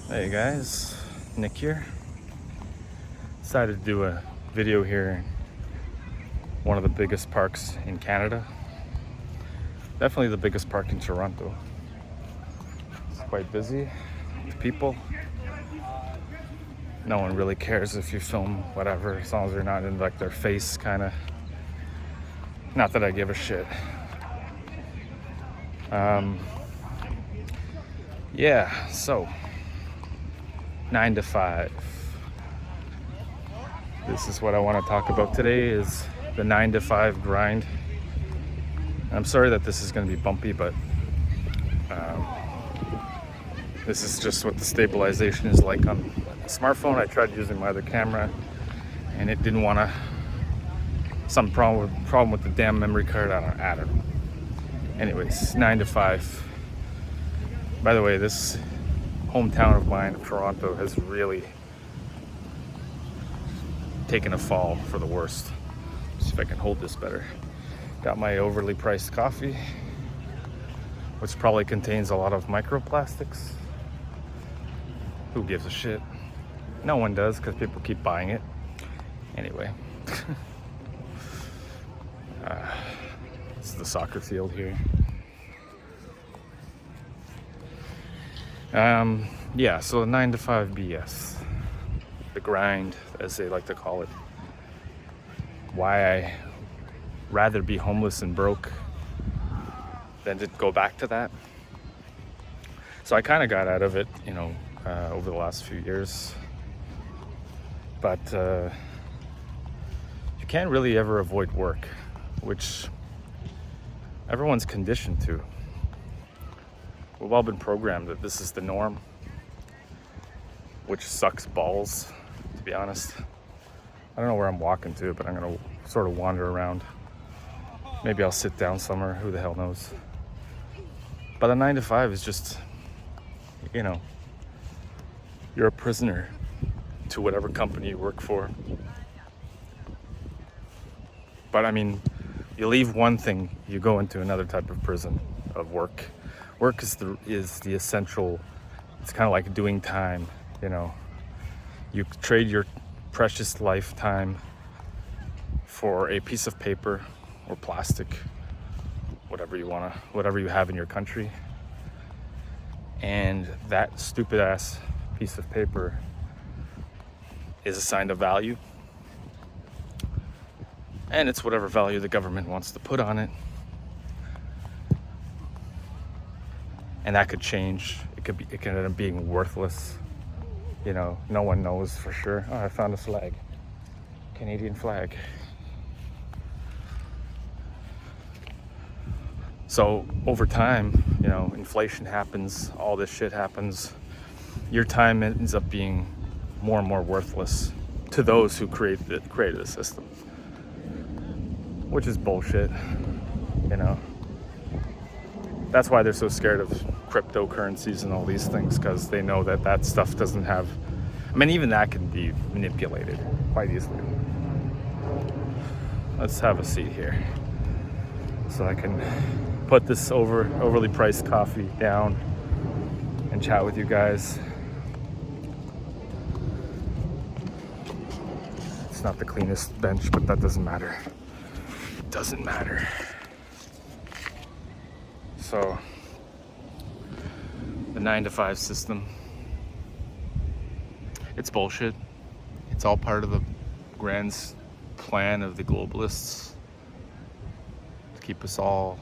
Hey guys, Nick here. Decided to do a video here in one of the biggest parks in Canada. Definitely the biggest park in Toronto. It's quite busy with people. No one really cares if you film whatever, as long as they're not in like their face kind of. Not that I give a shit. So 9 to 5. This is what I want to talk about today, is the 9 to 5 grind. I'm sorry that this is going to be bumpy, but this is just what the stabilization is like on the smartphone. I tried using my other camera and it didn't want to, some problem with the damn memory card. I don't know. Anyways, 9 to 5. By the way, this hometown of mine of Toronto has really taken a fall for the worst. See if I can hold this better. Got my overly priced coffee, which probably contains a lot of microplastics. Who gives a shit? No one does, because people keep buying it. Anyway. This is the soccer field here. So 9 to 5 BS. The grind, as they like to call it. Why I rather be homeless and broke than to go back to that. So I kind of got out of it, over the last few years. But you can't really ever avoid work, which everyone's conditioned to. We've all been programmed that this is the norm, which sucks balls, to be honest. I don't know where I'm walking to, but I'm gonna sort of wander around. Maybe I'll sit down somewhere, who the hell knows. But a 9 to 5 is just, you're a prisoner to whatever company you work for. But I mean, you leave one thing, you go into another type of prison of work. Work is the essential. It's kind of like doing time, You trade your precious lifetime for a piece of paper or plastic, whatever you have in your country. And that stupid ass piece of paper is assigned a value. And it's whatever value the government wants to put on it. And that could change. It can end up being worthless. No one knows for sure. Oh, I found a flag. Canadian flag. So over time, inflation happens, all this shit happens. Your time ends up being more and more worthless to those who created the system. Which is bullshit, That's why they're so scared of cryptocurrencies and all these things, because they know that stuff doesn't have, even that can be manipulated quite easily. Let's have a seat here so I can put this overly priced coffee down and chat with you guys. It's not the cleanest bench, but that doesn't matter. It doesn't matter. So, the 9 to 5 system, it's bullshit. It's all part of the grand plan of the globalists to keep us all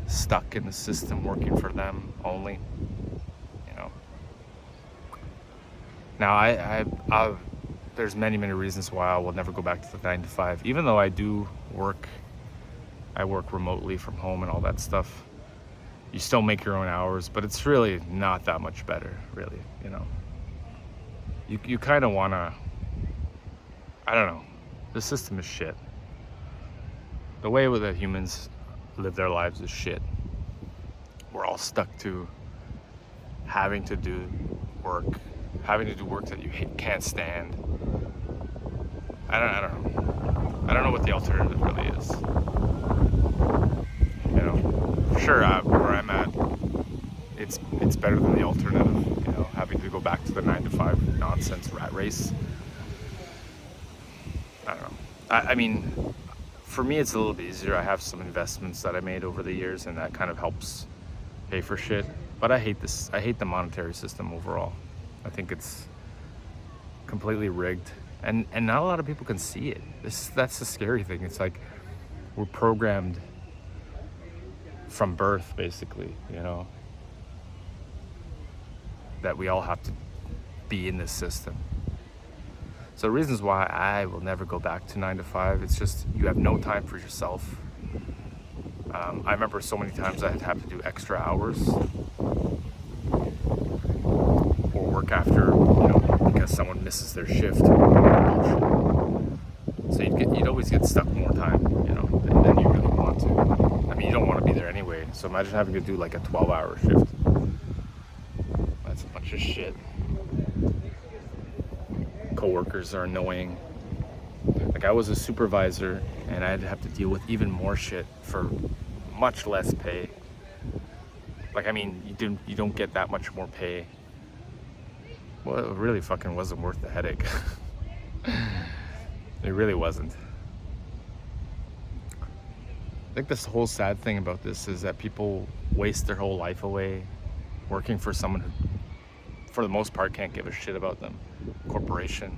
stuck in the system, working for them only. Now, I there's many reasons why I will never go back to the 9 to 5, even though I do work. I work remotely from home and all that stuff. You still make your own hours, but it's really not that much better, really, You kind of want to, I don't know, the system is shit. The way that humans live their lives is shit. We're all stuck to having to do work that you can't stand. I don't know what the alternative really is. For sure, where I'm at, it's better than the alternative. Having to go back to the 9 to 5 nonsense rat race. I don't know. I mean, for me, it's a little bit easier. I have some investments that I made over the years, and that kind of helps pay for shit. But I hate this. I hate the monetary system overall. I think it's completely rigged, and not a lot of people can see it. That's the scary thing. It's like we're programmed from birth, basically, you know, that we all have to be in this system. So the reasons why I will never go back to 9 to 5, it's just you have no time for yourself. I remember so many times I'd have to do extra hours or work after, you know, because someone misses their shift. So you'd always get stuck more time, you know, than you really want to. I mean, you don't want to be there anyway. So imagine having to do like a 12-hour shift. That's a bunch of shit. Coworkers are annoying. Like I was a supervisor and I'd have to deal with even more shit for much less pay. Like, I mean, you don't get that much more pay. Well, it really fucking wasn't worth the headache. It really wasn't. I think this whole sad thing about this is that people waste their whole life away working for someone who, for the most part, can't give a shit about them. Corporation.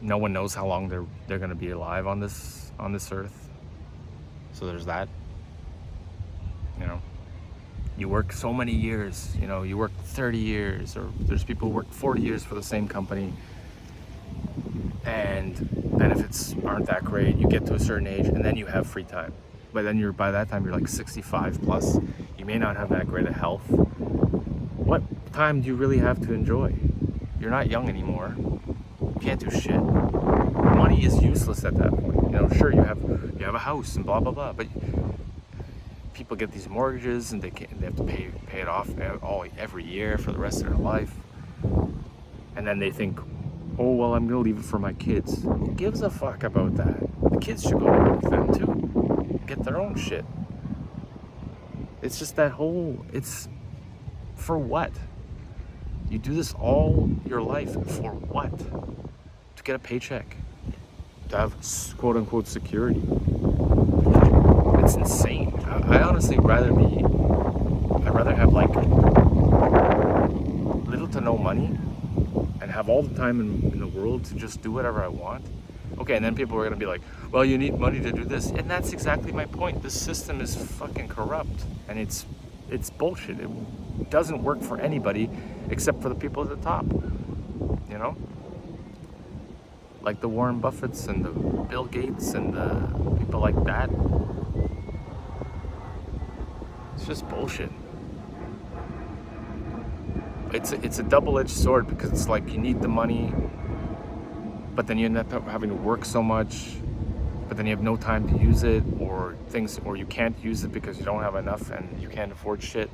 No one knows how long they're going to be alive on this earth. So there's that. You know, you work so many years. You know, you work 30 years, or there's people who work 40 years for the same company, and benefits aren't that great. You get to a certain age, and then you have free time. But then by that time you're like 65 plus. You may not have that great of health. What time do you really have to enjoy? You're not young anymore. You can't do shit. Money is useless at that point. You know, sure, you have a house and blah blah blah, but people get these mortgages and they have to pay it off every year for the rest of their life. And then they think, oh well, I'm gonna leave it for my kids. Who gives a fuck about that? The kids should go to work then too. Get their own shit. It's just that whole, it's for what? You do this all your life for what? To get a paycheck, to have quote unquote security. It's insane. I honestly I'd rather have like little to no money and have all the time in the world to just do whatever I want. Okay, and then people are gonna be like, well, you need money to do this. And that's exactly my point. This system is fucking corrupt, and it's bullshit. It doesn't work for anybody except for the people at the top, you know? Like the Warren Buffetts and the Bill Gates and the people like that. It's just bullshit. It's a double-edged sword, because it's like you need the money, but then you end up having to work so much, but then you have no time to use it, or you can't use it because you don't have enough and you can't afford shit.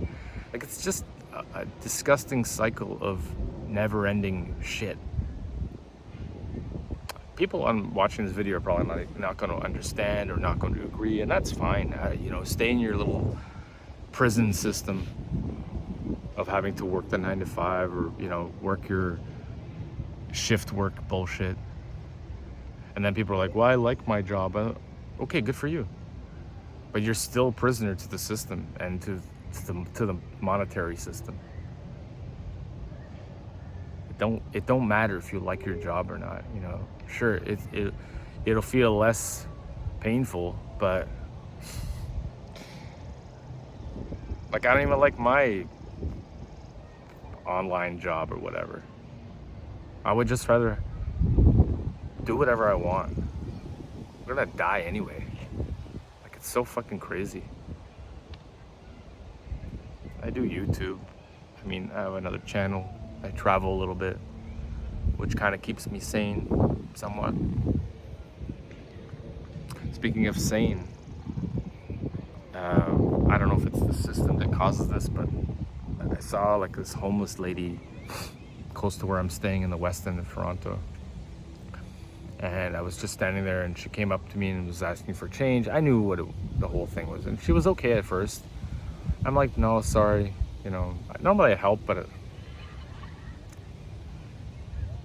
Like, it's just a disgusting cycle of never-ending shit. People watching this video are probably not going to understand or not going to agree, and that's fine. You know, stay in your little prison system of having to work the 9 to 5, or, you know, work your shift work bullshit. And then people are like, well, I like my job. Okay, good for you. But you're still a prisoner to the system and to the monetary system. It don't matter if you like your job or not, you know. Sure, it'll feel less painful, but like, I don't even like my online job or whatever. I would just rather do whatever I want. I'm gonna die anyway. Like, it's so fucking crazy. I do YouTube. I mean, I have another channel. I travel a little bit, which kind of keeps me sane somewhat. Speaking of sane, I don't know if it's the system that causes this, but I saw like this homeless lady close to where I'm staying in the west end of Toronto. And I was just standing there, and she came up to me and was asking for change. I knew what the whole thing was, and she was okay at first. I'm like, no, sorry, You know, normally I help, but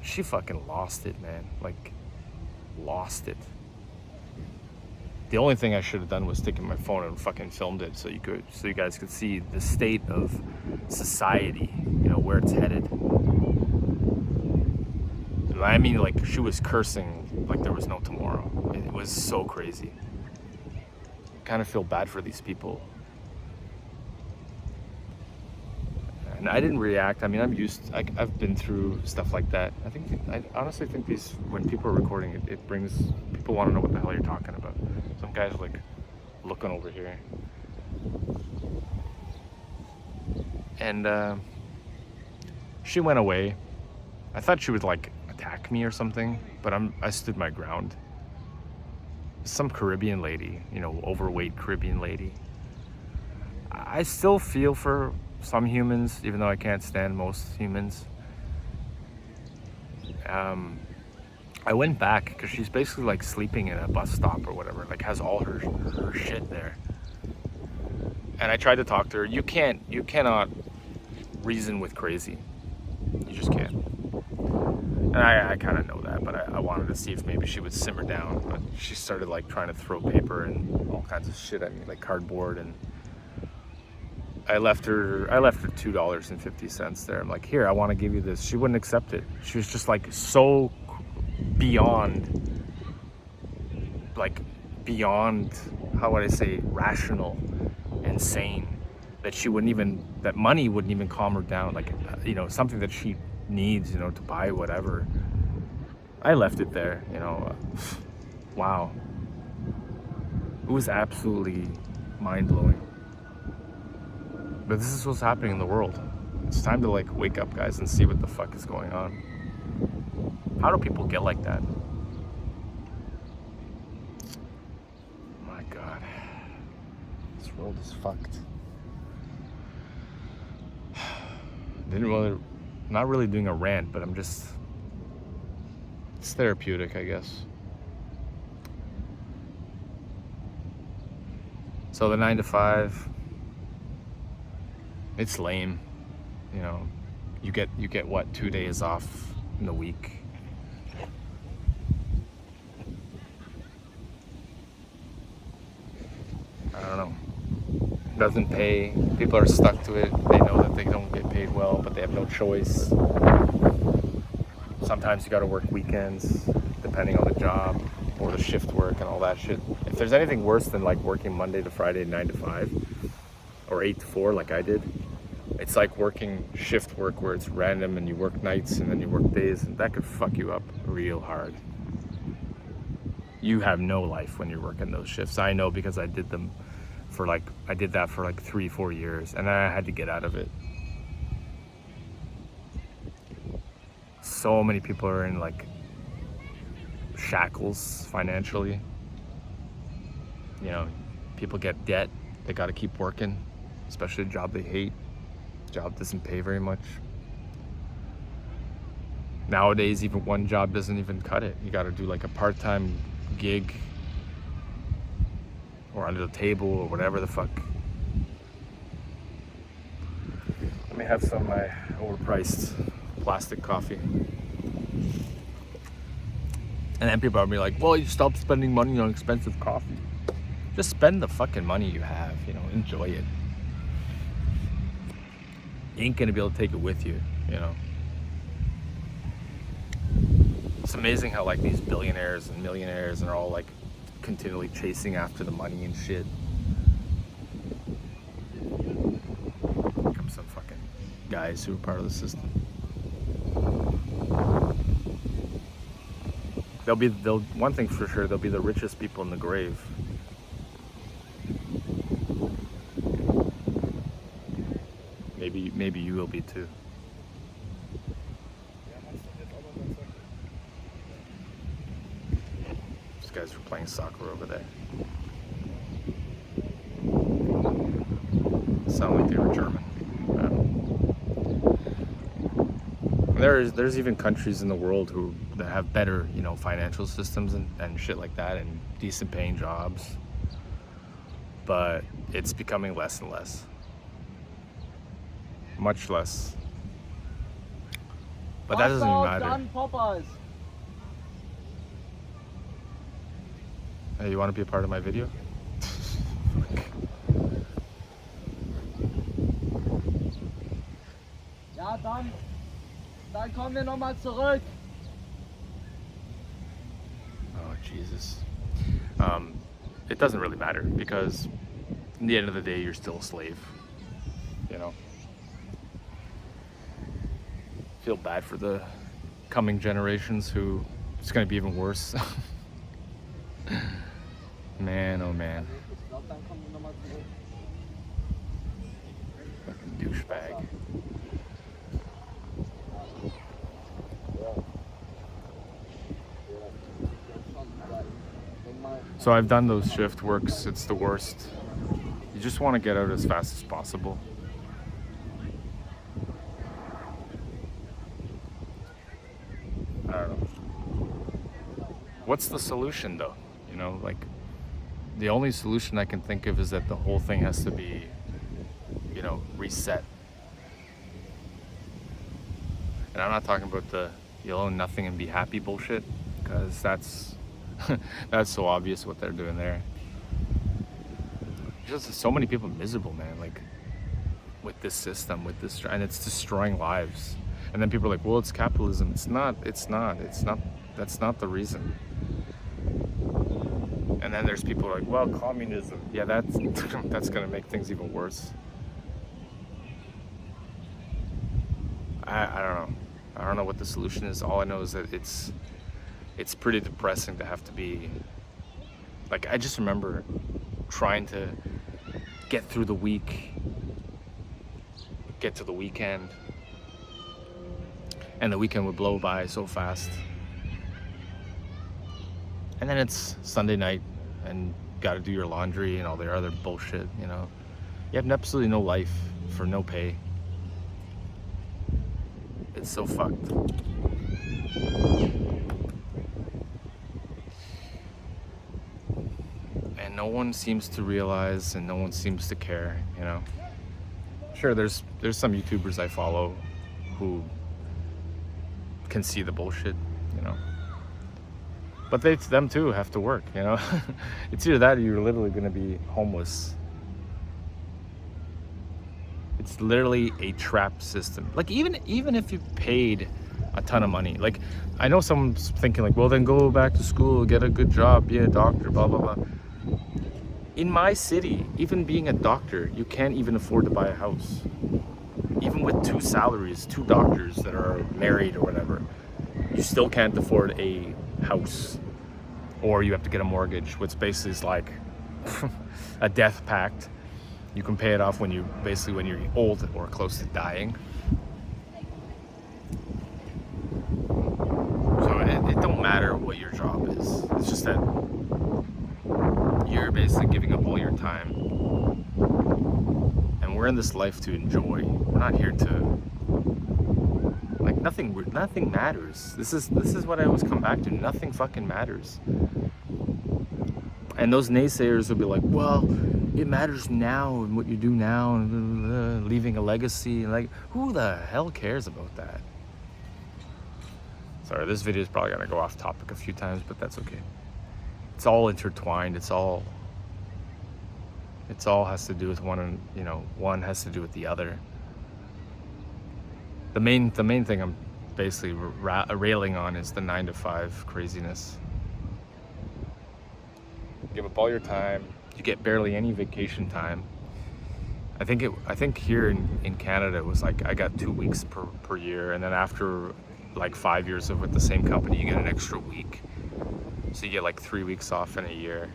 she fucking lost it, man. Like, lost it. The only thing I should have done was taken my phone and fucking filmed it so you guys could see the state of society, you know, where it's headed. I mean, like, she was cursing like there was no tomorrow. It was so crazy. Kind of feel bad for these people. And I didn't react. I mean, I've been through stuff like that. I honestly think when people are recording it brings, people want to know what the hell you're talking about. Some guy's like looking over here. And she went away. I thought she would like attack me or something, but I stood my ground. Some Caribbean lady, you know, overweight Caribbean lady. I still feel for some humans, even though I can't stand most humans. I went back because she's basically like sleeping in a bus stop or whatever, like has all her shit there. And I tried to talk to her. You cannot reason with crazy. You just can't. And I kind of know that, but I wanted to see if maybe she would simmer down. But she started like trying to throw paper and all kinds of shit at me, like cardboard. And I left her $2.50 there. I'm like, here, I want to give you this. She wouldn't accept it. She was just like so beyond, how would I say, rational and sane, that money wouldn't even calm her down. Like, you know, something that she needs, you know, to buy whatever. I left it there, you know. Wow. It was absolutely mind-blowing. But this is what's happening in the world. It's time to like wake up, guys, and see what the fuck is going on. How do people get like that? My God. This world is fucked. Not really doing a rant, but it's therapeutic, I guess. So the 9 to 5, it's lame. You know, you get what, 2 days off in the week. I don't know. Doesn't pay. People are stuck to it. They know that they don't get paid well, but they have no choice. Sometimes you gotta work weekends, depending on the job, or the shift work and all that shit. If there's anything worse than like working Monday to Friday, 9 to 5, or 8 to 4 like I did, it's like working shift work where it's random and you work nights and then you work days, and that could fuck you up real hard. You have no life when you're working those shifts. I know, because I did that for like 3-4 years, and I had to get out of it. So many people are in like shackles financially. You know, people get debt, they got to keep working, especially a job they hate. Job doesn't pay very much. Nowadays, even one job doesn't even cut it. You got to do like a part-time gig or under the table or whatever the fuck. Let me have some of my overpriced plastic coffee. And then people are be like, well, you stop spending money on expensive coffee. Just spend the fucking money you have, you know, enjoy it. You ain't gonna be able to take it with you, you know. It's amazing how like these billionaires and millionaires are all like continually chasing after the money and shit. Come some fucking guys who are part of the system. One thing for sure, they'll be the richest people in the grave. Maybe you will be too. These guys are playing soccer over there. Sound like they were German. There's even countries in the world that have better, you know, financial systems and shit like that, and decent paying jobs. But it's becoming less and less. much less. But that doesn't even matter. Hey, you want to be a part of my video? Ja, dann kommen wir nochmal zurück. Oh, Jesus. It doesn't really matter because in the end of the day, you're still a slave, you know? Feel bad for the coming generations who it's going to be even worse. Man, oh man. Fucking douchebag. So I've done those shift works, it's the worst. You just want to get out as fast as possible. I don't know. What's the solution though? You know, like the only solution I can think of is that the whole thing has to be, you know, reset. And I'm not talking about the you'll own nothing and be happy bullshit, because that's that's so obvious what they're doing there. Just so many people miserable, man, like with this system, with this, and it's destroying lives. And then people are like, well, it's capitalism. It's not, that's not the reason. And then there's people who are like, well, communism. Yeah, that's gonna make things even worse. I don't know. I don't know what the solution is. All I know is that it's pretty depressing to have to be, like, I just remember trying to get through the week, get to the weekend, and the weekend would blow by so fast. And then it's Sunday night and gotta do your laundry and all their other bullshit, you know. You have absolutely no life for no pay. It's so fucked. And no one seems to realize, and no one seems to care, you know. Sure, there's some YouTubers I follow who can see the bullshit, you know. But them too have to work, you know. It's either that or you're literally gonna be homeless. It's literally a trap system. Like even if you paid a ton of money, like I know someone's thinking like, well, then go back to school, get a good job, be a doctor, blah blah blah. In my city, even being a doctor, you can't even afford to buy a house. Even with 2 salaries, 2 doctors that are married or whatever, you still can't afford a house, or you have to get a mortgage, which basically is like a death pact. You can pay it off when you're old or close to dying. So it don't matter what your job is. It's just that you're basically giving up all your time. And we're in this life to enjoy. We're not here to, like, nothing matters. This is what I always come back to. Nothing fucking matters. And those naysayers will be like, well, it matters now and what you do now and leaving a legacy. And like, who the hell cares about that? Sorry, this video is probably gonna go off topic a few times, but that's okay. It's all intertwined. It's all has to do with one, and you know, one has to do with the other. The main thing I'm basically railing on is the 9-to-5 craziness. Give up all your time. You get barely any vacation time. I think here in Canada it was like I got 2 weeks per year, and then after like 5 years with the same company, you get an extra week. So you get like 3 weeks off in a year.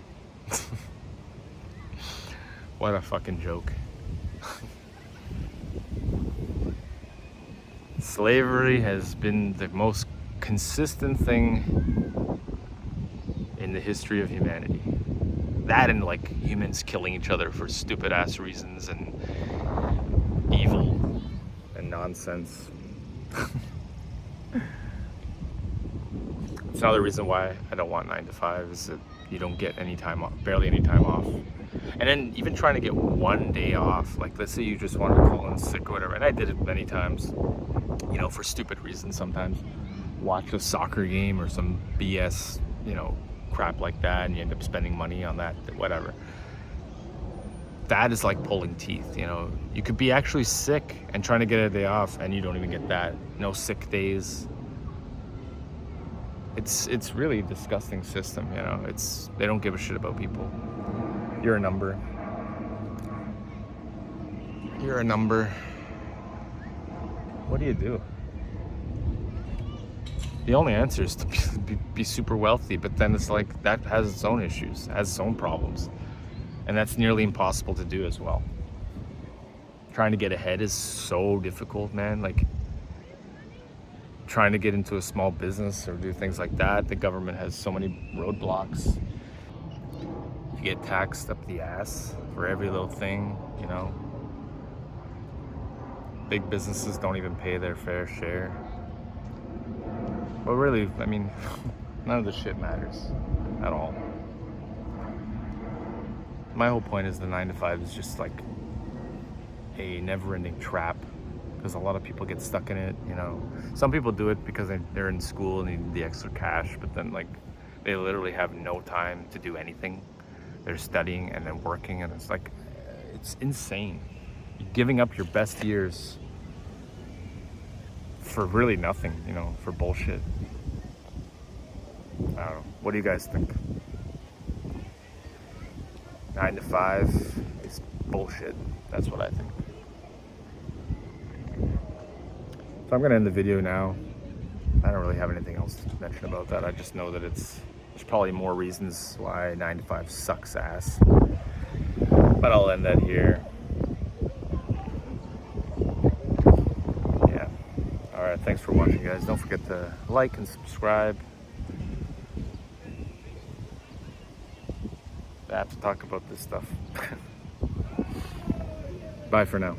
What a fucking joke. Slavery has been the most consistent thing in the history of humanity. That and like humans killing each other for stupid ass reasons and evil and nonsense. It's another reason why I don't want 9 to 5 is that you don't get any time off, barely any time off. And then even trying to get one day off, like let's say you just wanted to call in sick or whatever, and I did it many times, you know, for stupid reasons sometimes. Watch a soccer game or some BS, you know, crap like that, and you end up spending money on that, whatever. That is like pulling teeth, you know. You could be actually sick and trying to get a day off, and you don't even get that. No sick days. It's really a disgusting system, you know. They don't give a shit about people. You're a number. You're a number. What do you do? The only answer is to be super wealthy, but then it's like that has its own issues, has its own problems, and that's nearly impossible to do as well. Trying to get ahead is so difficult, man. Like trying to get into a small business or do things like that, the government has so many roadblocks. You get taxed up the ass for every little thing, you know. Big businesses don't even pay their fair share. But really, I mean, none of this shit matters at all. My whole point is the 9 to 5 is just like a never-ending trap, because a lot of people get stuck in it, you know. Some people do it because they're in school and need the extra cash, but then like they literally have no time to do anything. They're studying and then working, and it's like, it's insane. You're giving up your best years for really nothing, you know, for bullshit. I don't know. What do you guys think? 9 to 5 is bullshit. That's what I think. So I'm gonna end the video now. I don't really have anything else to mention about that. I just know that there's probably more reasons why 9 to 5 sucks ass. But I'll end that here. Yeah. Alright, thanks for watching, guys. Don't forget to like and subscribe. I have to talk about this stuff. Bye for now.